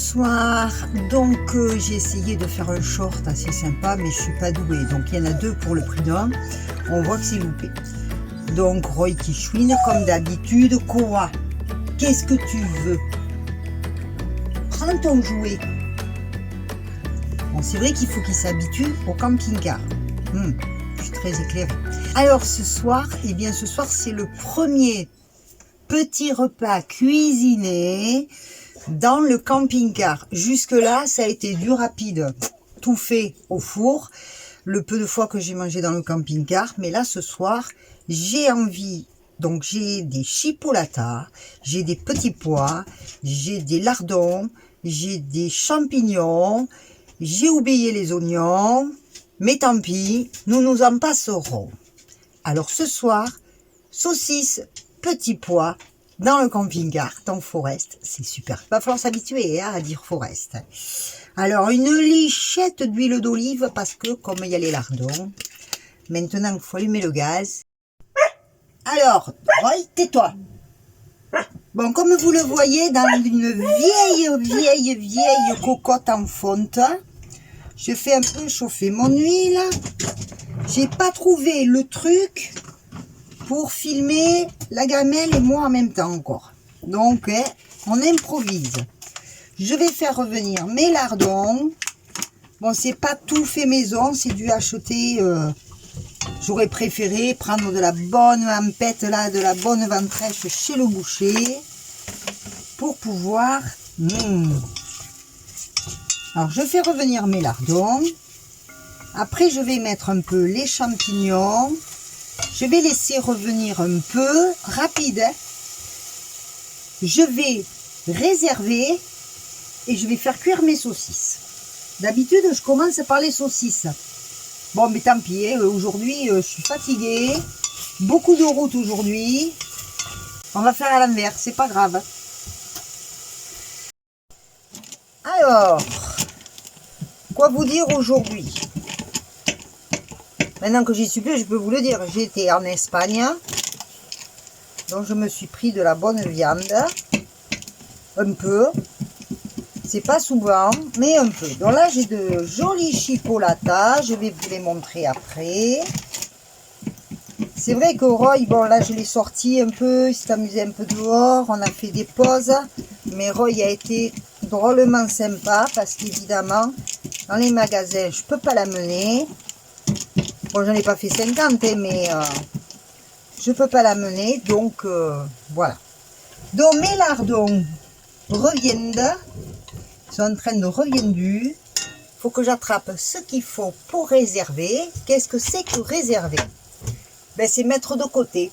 Bonsoir, donc j'ai essayé de faire un short assez sympa mais je suis pas douée, donc il y en a deux pour le prix d'un, on voit que c'est loupé. Donc Roy qui chouine comme d'habitude. Koa, qu'est-ce que tu veux? Prends ton jouet. Bon, c'est vrai qu'il faut qu'il s'habitue au camping-car. Je suis très éclairée. Alors ce soir, ce soir c'est le premier petit repas cuisiné dans le camping-car. Jusque-là, ça a été du rapide, tout fait au four, le peu de fois que j'ai mangé dans le camping-car. Mais là, ce soir, j'ai envie, donc j'ai des chipolatas, j'ai des petits pois, j'ai des lardons, j'ai des champignons, j'ai oublié les oignons, mais tant pis, nous nous en passerons. Alors ce soir, saucisses, petits pois, dans le camping-car, dans Forest, c'est super. Il va falloir s'habituer à dire Forest. Alors, une lichette d'huile d'olive, parce que comme il y a les lardons, maintenant il faut allumer le gaz. Alors, Roy, tais-toi. Bon, comme vous le voyez, dans une vieille cocotte en fonte, je fais un peu chauffer mon huile. J'ai pas trouvé le truc pour filmer la gamelle et moi en même temps encore. Donc, on improvise. Je vais faire revenir mes lardons. Bon, c'est pas tout fait maison, c'est dû acheter. J'aurais préféré prendre de la bonne empette, là, de la bonne ventrèche chez le boucher pour pouvoir. Alors, je fais revenir mes lardons. Après, je vais mettre un peu les champignons. Je vais laisser revenir un peu, rapide. Je vais réserver et je vais faire cuire mes saucisses. D'habitude, je commence par les saucisses. Bon, mais tant pis, aujourd'hui, je suis fatiguée. Beaucoup de route aujourd'hui. On va faire à l'envers, c'est pas grave. Alors, quoi vous dire aujourd'hui? Maintenant que j'y suis plus, je peux vous le dire. J'étais en Espagne. Donc je me suis pris de la bonne viande. Un peu. C'est pas souvent, mais un peu. Donc là, j'ai de jolis chipolatas. Je vais vous les montrer après. C'est vrai que Roy, bon là, je l'ai sorti un peu. Il s'est amusé un peu dehors. On a fait des pauses. Mais Roy a été drôlement sympa parce qu'évidemment, dans les magasins, je peux pas l'amener. Bon, j'en ai pas fait 50, mais je peux pas l'amener, donc voilà. Donc mes lardons reviennent, sont en train de revenir. Il faut que j'attrape ce qu'il faut pour réserver. Qu'est-ce que c'est que réserver? Ben, c'est mettre de côté.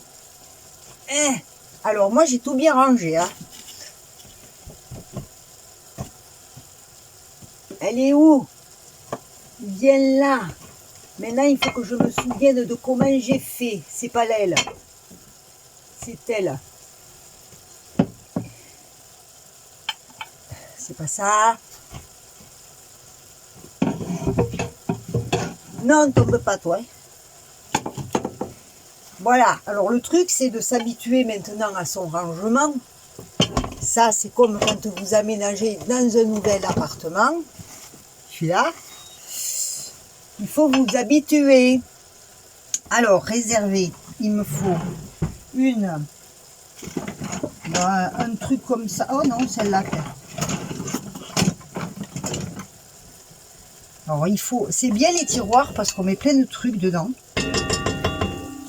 Alors moi j'ai tout bien rangé. Elle est où? Viens là. Maintenant, il faut que je me souvienne de comment j'ai fait. C'est pas l'aile. C'est elle. C'est pas ça. Non, tombe pas, toi. Voilà. Alors, le truc, c'est de s'habituer maintenant à son rangement. Ça, c'est comme quand vous aménagez dans un nouvel appartement. Celui-là. Il faut vous habituer. Alors, réserver, il me faut un truc comme ça. Oh non, celle-là. Alors, c'est bien les tiroirs parce qu'on met plein de trucs dedans.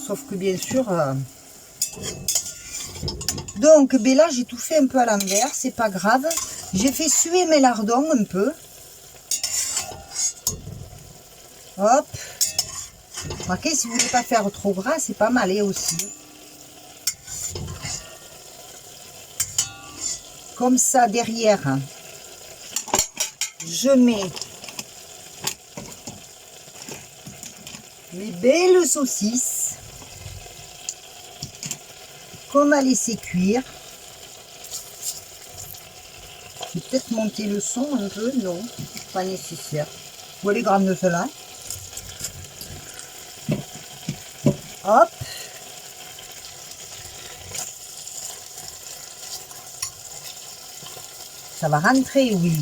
Sauf que bien sûr... Donc, ben là, j'ai tout fait un peu à l'envers. C'est pas grave. J'ai fait suer mes lardons un peu. Hop. Remarquez, si vous ne voulez pas faire trop gras, c'est pas mal aussi. Comme ça, derrière, je mets mes belles saucisses qu'on a laissé cuire. Je vais peut-être monter le son un peu. Non, pas nécessaire. Où est les grammes de cela? Hop. Ça va rentrer, oui.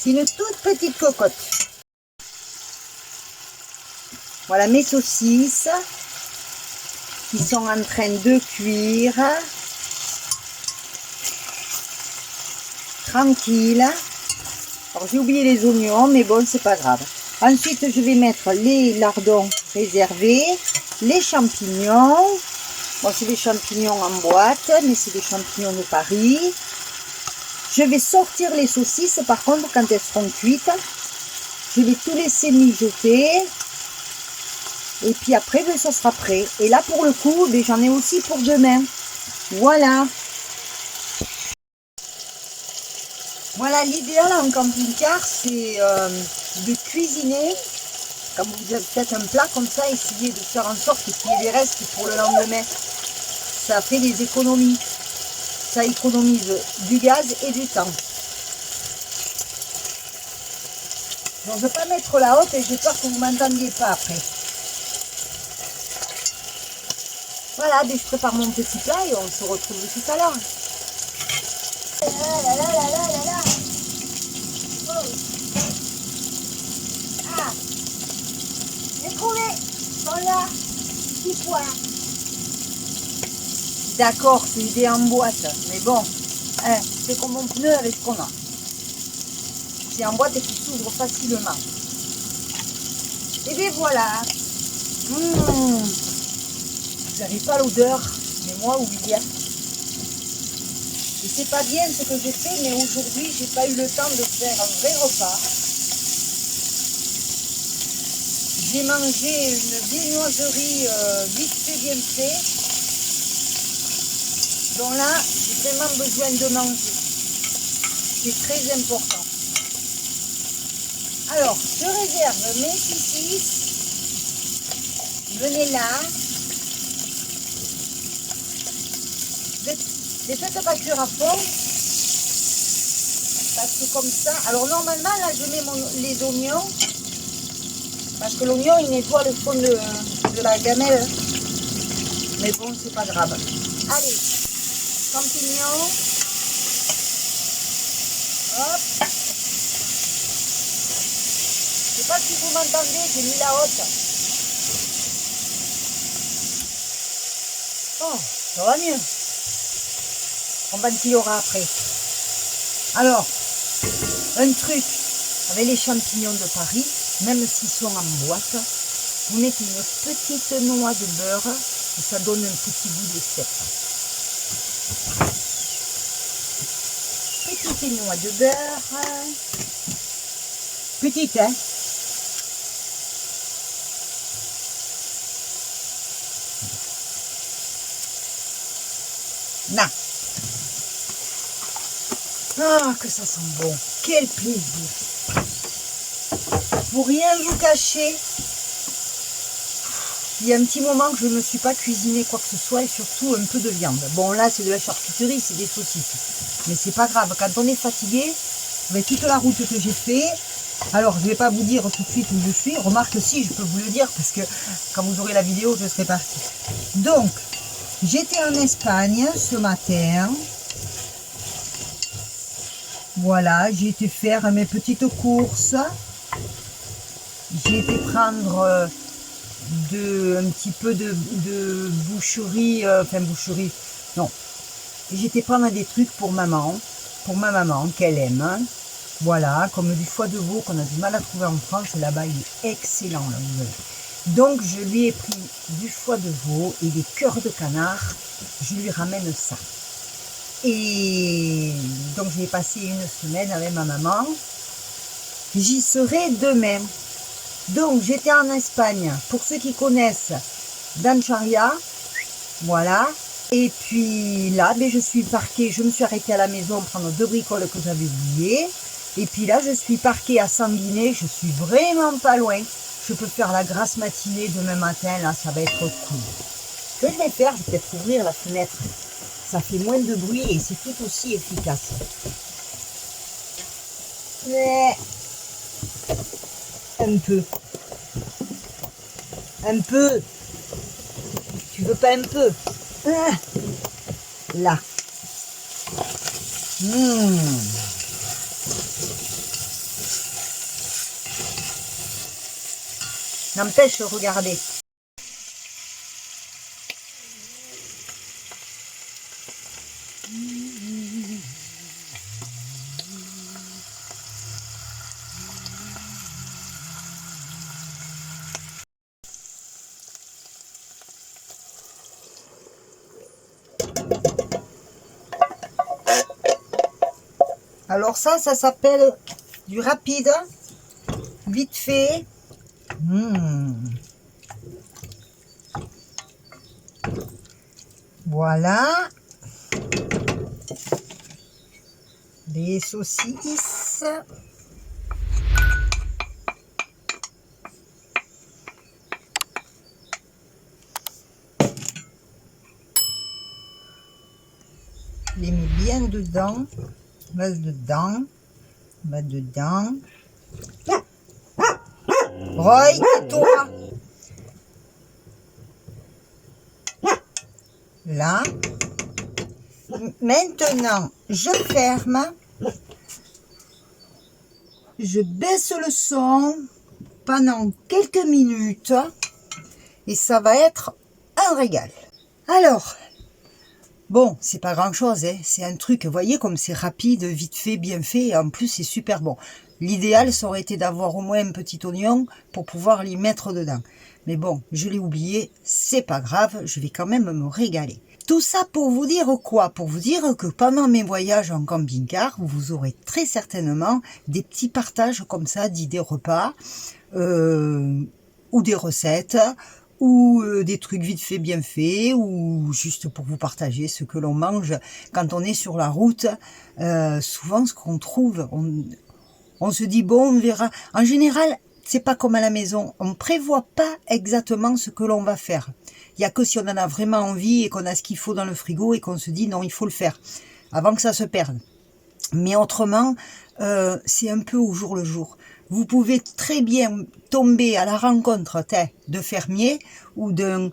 C'est une toute petite cocotte. Voilà mes saucisses qui sont en train de cuire. Tranquille. Alors j'ai oublié les oignons, mais bon, c'est pas grave. Ensuite, je vais mettre les lardons réservés, les champignons. Bon, c'est des champignons en boîte, mais c'est des champignons de Paris. Je vais sortir les saucisses, par contre, quand elles seront cuites. Je vais tout laisser mijoter. Et puis après, ben, ça sera prêt. Et là, pour le coup, ben, j'en ai aussi pour demain. Voilà. Voilà, l'idéal en camping-car, c'est de cuisiner. Quand vous faites un plat comme ça, essayez de faire en sorte qu'il y ait des restes pour le lendemain. Ça fait des économies. Ça économise du gaz et du temps. Donc, je ne vais pas mettre la haute et j'ai peur que vous ne m'entendiez pas après. Voilà, je prépare mon petit plat et on se retrouve tout à l'heure. Ah, j'ai trouvé, ils sont là, petits pois. D'accord, c'est idée en boîte, mais bon, hein, c'est comme mon pneu avec ce qu'on a. C'est en boîte et qui s'ouvre facilement. Et bien voilà. Vous n'avez pas l'odeur, mais moi oui. Et c'est pas bien ce que j'ai fait, mais aujourd'hui j'ai pas eu le temps de faire un vrai repas. J'ai mangé une viennoiserie vite fait bien fait. Donc là, j'ai vraiment besoin de manger. C'est très important. Alors, je réserve mes saucisses. Venez là. Les faites pas cuire à fond. Parce que comme ça. Alors normalement, là, je mets les oignons. Parce que l'oignon, il nettoie le fond de la gamelle. Mais bon, c'est pas grave. Allez, champignons. Hop. Je sais pas si vous m'entendez, j'ai mis la haute. Oh, ça va mieux. On ventillera après. Alors, un truc avec les champignons de Paris, même s'ils sont en boîte, vous mettez une petite noix de beurre et ça donne un petit goût de cèpe. Petite noix de beurre. Petite, hein? Non. Ah, que ça sent bon. Quel plaisir. Pour rien vous cacher, il y a un petit moment que je ne me suis pas cuisiné quoi que ce soit et surtout un peu de viande. Bon, là, c'est de la charcuterie, c'est des saucisses. Mais c'est pas grave. Quand on est fatigué, avec toute la route que j'ai fait, alors je ne vais pas vous dire tout de suite où je suis. Remarque, si, je peux vous le dire parce que quand vous aurez la vidéo, je serai partie. Donc, j'étais en Espagne ce matin. Voilà, j'ai été faire mes petites courses. J'ai été prendre un petit peu de boucherie, enfin boucherie, non. J'ai été prendre des trucs pour ma maman qu'elle aime. Hein. Voilà, comme du foie de veau qu'on a du mal à trouver en France. Là-bas, il est excellent. Là, vous voyez. Donc, je lui ai pris du foie de veau et des cœurs de canard. Je lui ramène ça. Et donc, je vais passer une semaine avec ma maman. J'y serai demain. Donc, j'étais en Espagne. Pour ceux qui connaissent, Dancharia. Voilà. Et puis là, ben, je suis parquée. Je me suis arrêtée à la maison prendre 2 bricoles que j'avais oubliées. Et puis là, je suis parquée à Sanguinet. Je suis vraiment pas loin. Je peux faire la grasse matinée demain matin. Là, ça va être cool. Ce que je vais faire, je vais peut-être ouvrir la fenêtre. Ça fait moins de bruit et c'est tout aussi efficace. Mais un peu. Un peu. Tu veux pas un peu? Ah, là. N'empêche, regardez. Alors ça s'appelle du rapide, vite fait. Voilà. Les saucisses. Je les mets bien dedans. On va dedans. On va dedans. Roy, toi. Là. Maintenant, je ferme. Je baisse le son pendant quelques minutes et ça va être un régal. Alors, bon, c'est pas grand chose, hein. C'est un truc, vous voyez comme c'est rapide, vite fait, bien fait, et en plus c'est super bon. L'idéal, ça aurait été d'avoir au moins un petit oignon pour pouvoir l'y mettre dedans. Mais bon, je l'ai oublié, c'est pas grave, je vais quand même me régaler. Tout ça pour vous dire quoi? Pour vous dire que pendant mes voyages en camping-car, vous aurez très certainement des petits partages comme ça d'idées repas, ou des recettes, ou des trucs vite fait, bien fait, ou juste pour vous partager ce que l'on mange quand on est sur la route. Souvent, ce qu'on trouve, on se dit, bon, on verra. En général, c'est pas comme à la maison. On prévoit pas exactement ce que l'on va faire. Il y a que si on en a vraiment envie et qu'on a ce qu'il faut dans le frigo et qu'on se dit, non, il faut le faire avant que ça se perde. Mais autrement, c'est un peu au jour le jour. Vous pouvez très bien tomber à la rencontre de fermiers ou d'un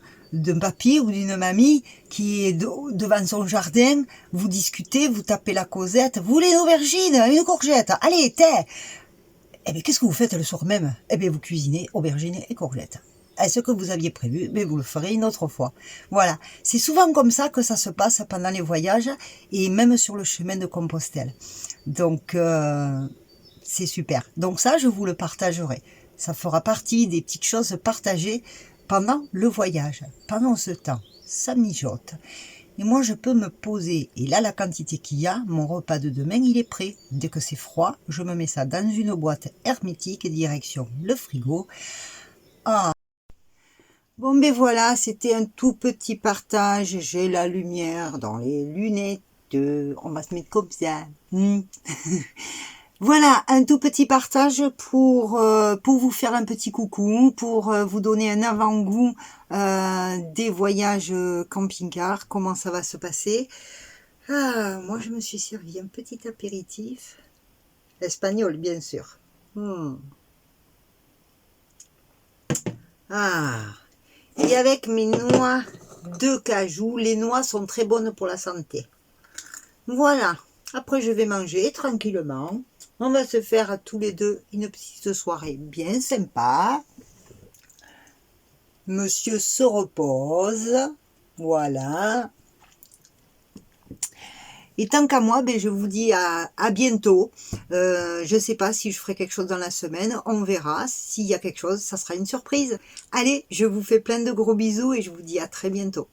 papy ou d'une mamie qui est devant son jardin, vous discutez, vous tapez la causette, vous voulez une aubergine, une courgette, allez, Eh bien, qu'est-ce que vous faites le soir même? Eh bien, vous cuisinez aubergines et courgettes. Est-ce que vous aviez prévu? Mais vous le ferez une autre fois. Voilà. C'est souvent comme ça que ça se passe pendant les voyages et même sur le chemin de Compostelle. Donc, c'est super. Donc ça, je vous le partagerai. Ça fera partie des petites choses partagées pendant le voyage. Pendant ce temps, ça mijote. Et moi, je peux me poser. Et là, la quantité qu'il y a, mon repas de demain, il est prêt. Dès que c'est froid, je me mets ça dans une boîte hermétique, direction le frigo. Ah. Bon, ben voilà, c'était un tout petit partage. J'ai la lumière dans les lunettes. On va se mettre comme ça. Voilà, un tout petit partage pour vous faire un petit coucou, pour vous donner un avant-goût des voyages camping-car, comment ça va se passer. Ah, moi, je me suis servi un petit apéritif, espagnol, bien sûr. Ah, et avec mes noix de cajou, les noix sont très bonnes pour la santé. Voilà, après je vais manger tranquillement. On va se faire à tous les deux une petite soirée bien sympa. Monsieur se repose. Voilà. Et tant qu'à moi, ben, je vous dis à bientôt. Je ne sais pas si je ferai quelque chose dans la semaine. On verra. S'il y a quelque chose, ça sera une surprise. Allez, je vous fais plein de gros bisous et je vous dis à très bientôt.